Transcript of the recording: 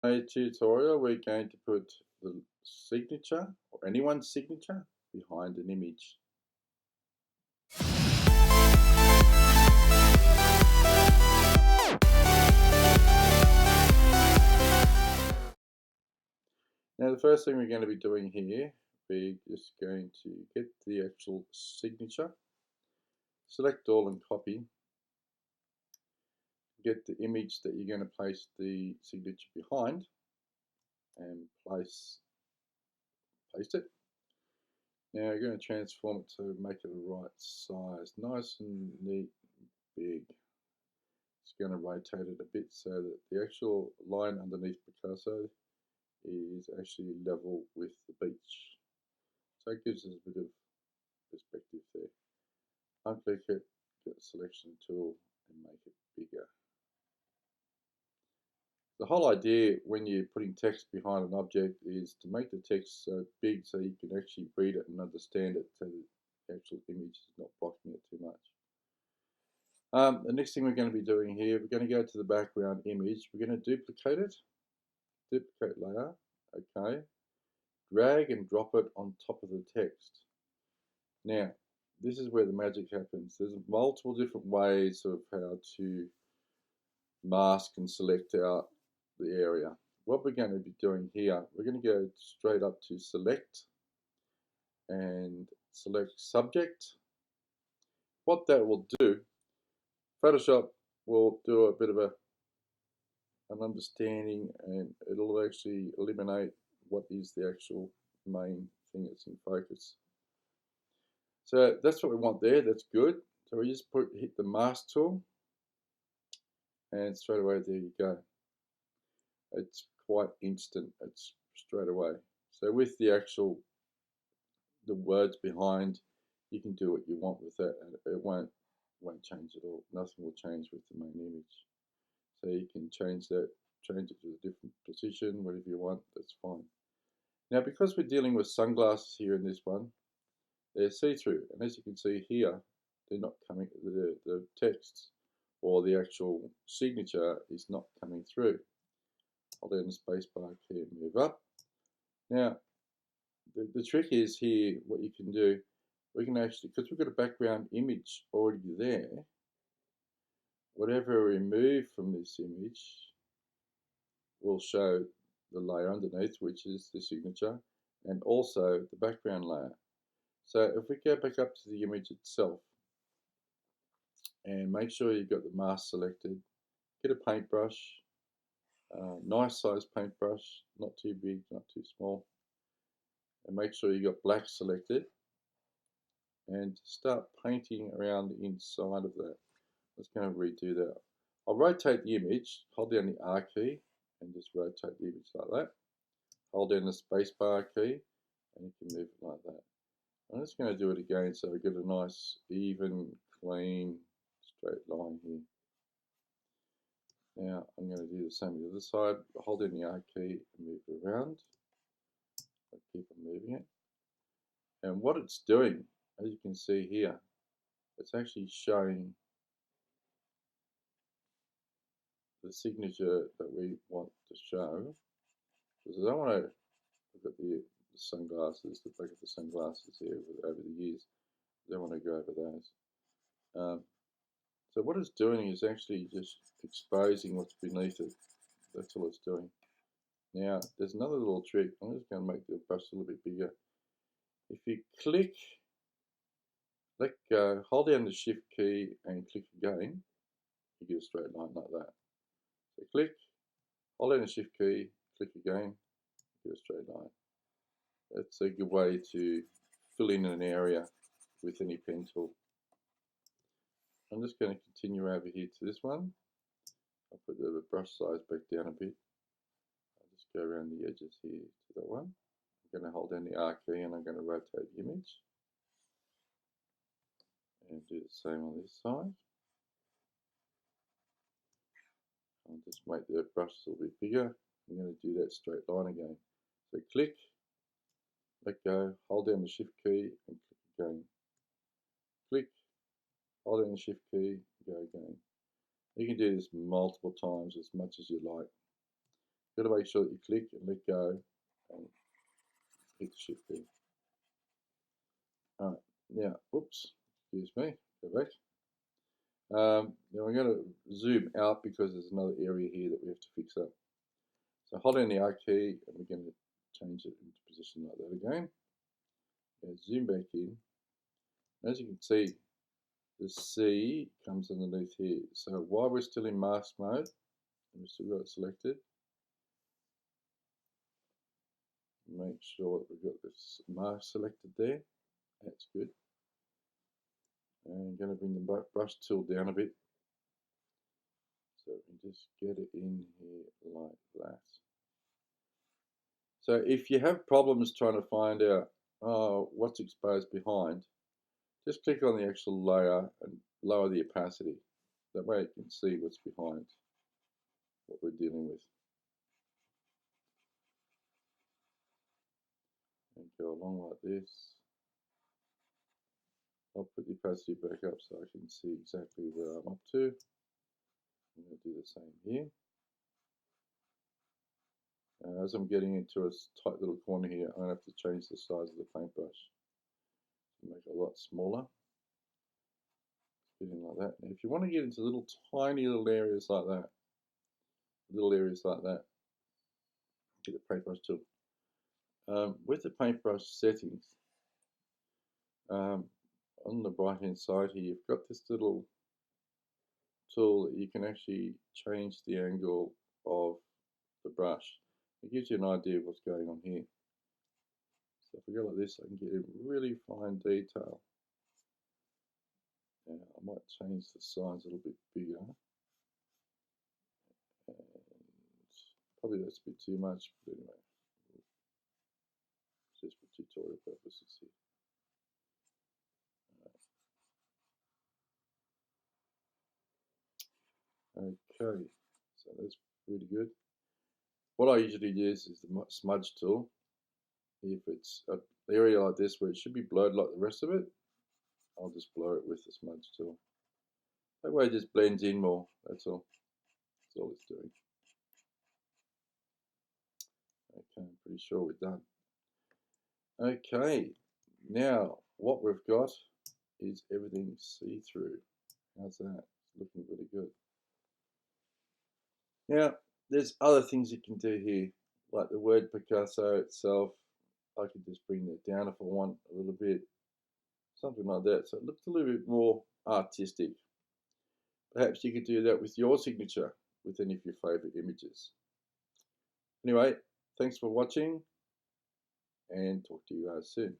A tutorial, we're going to put the signature or anyone's signature behind an image. Now the first thing we're going to be doing here, we're just going to get the actual signature, select all and copy, get the image that you're going to place the signature behind and paste it. Now you're going to transform it to make it the right size, nice and neat and big. It's going to rotate it a bit so that the actual line underneath Picasso is actually level with the beach. So it gives us a bit of perspective there. Unclick it, get the selection tool and make it bigger. The whole idea when you're putting text behind an object is to make the text so big so you can actually read it and understand it, so the actual image is not blocking it too much. The next thing we're going to be doing here, we're going to go to the background image. We're going to duplicate it, duplicate layer, okay. Drag and drop it on top of the text. Now, this is where the magic happens. There's multiple different ways of how to mask and select out the area. What we're going to be doing here, we're going to go straight up to select and select subject. What that will do, Photoshop will do a bit of an understanding, and it'll actually eliminate what is the actual main thing that's in focus. So that's what we want there. That's good. So we just hit the mask tool, and straight away there you go. It's quite instant. It's straight away. So with the words behind, you can do what you want with that, and it won't change at all. Nothing will change with the main image. So you can change it to a different position, whatever you want. That's fine. Now, because we're dealing with sunglasses here in this one, they're see-through, and as you can see here, they're not coming. The text or the actual signature is not coming through. Hold down the space bar key and move up. Now, the trick is here, what you can do, we can actually, because we've got a background image already there, whatever we remove from this image will show the layer underneath, which is the signature, and also the background layer. So if we go back up to the image itself and make sure you've got the mask selected, get a paintbrush, nice size paintbrush, not too big, not too small, and make sure you got black selected, and start painting around the inside of that. Let's go and redo that. I'll rotate the image, hold down the R key and just rotate the image like that. Hold down the space bar key and you can move it like that. I'm just going to do it again so we get a nice, even, clean, straight line here. Now I'm going to do the same on the other side. Hold down the R key and move it around. I keep on moving it. And what it's doing, as you can see here, it's actually showing the signature that we want to show, because I don't want to look at the sunglasses, the back of the sunglasses here over the years. I don't want to go over those. So what it's doing is actually just exposing what's beneath it. That's all it's doing. Now there's another little trick. I'm just going to make the brush a little bit bigger. If you click, let go, hold down the shift key and click again, you get a straight line like that. So click, hold down the shift key, click again, get a straight line. That's a good way to fill in an area with any pen tool. I'm just going to continue over here to this one. I'll put the brush size back down a bit. I'll just go around the edges here to that one. I'm going to hold down the R key and I'm going to rotate the image. And do the same on this side. I'll just make the brush a little bit bigger. I'm going to do that straight line again. So click, let go, hold down the shift key and click again. Click, hold down the shift key, go again. You can do this multiple times, as much as you like. got to make sure that you click and let go and hit the shift there. Alright, now, oops, excuse me, go back. Now I'm going to zoom out because there's another area here that we have to fix up. So hold in the R key and we're going to change it into position like that again. Now zoom back in. As you can see, the C comes underneath here. So while we're still in mask mode, and we've still got it selected, make sure that we've got this mask selected there. That's good. And I'm going to bring the brush tool down a bit. So we can just get it in here like that. So if you have problems trying to find out what's exposed behind, just click on the actual layer and lower the opacity. That way you can see what's behind what we're dealing with. And go along like this. I'll put the opacity back up so I can see exactly where I'm up to. I'm going to do the same here. As I'm getting into a tight little corner here, I'm going to have to change the size of the paintbrush to make it a lot smaller. Get in like that. Now, if you want to get into little tiny little areas like that, get the paintbrush tool. With the paintbrush settings, on the right hand side here, you've got this little tool that you can actually change the angle of the brush. It gives you an idea of what's going on here. So if we go like this, I can get in really fine detail. Now, I might change the size a little bit bigger. And probably that's a bit too much, but anyway. Just for tutorial purposes here. Okay, so that's pretty good. What I usually use is the smudge tool. If it's an area like this where it should be blurred like the rest of it, I'll just blur it with the smudge tool. That way it just blends in more, that's all. That's all it's doing. Okay, I'm pretty sure we're done. Okay, now what we've got is everything see-through. How's that? It's looking really good. Now, there's other things you can do here, like the word Picasso itself. I can just bring that down if I want a little bit, something like that. So it looks a little bit more artistic. Perhaps you could do that with your signature with any of your favorite images. Anyway, thanks for watching and talk to you guys soon.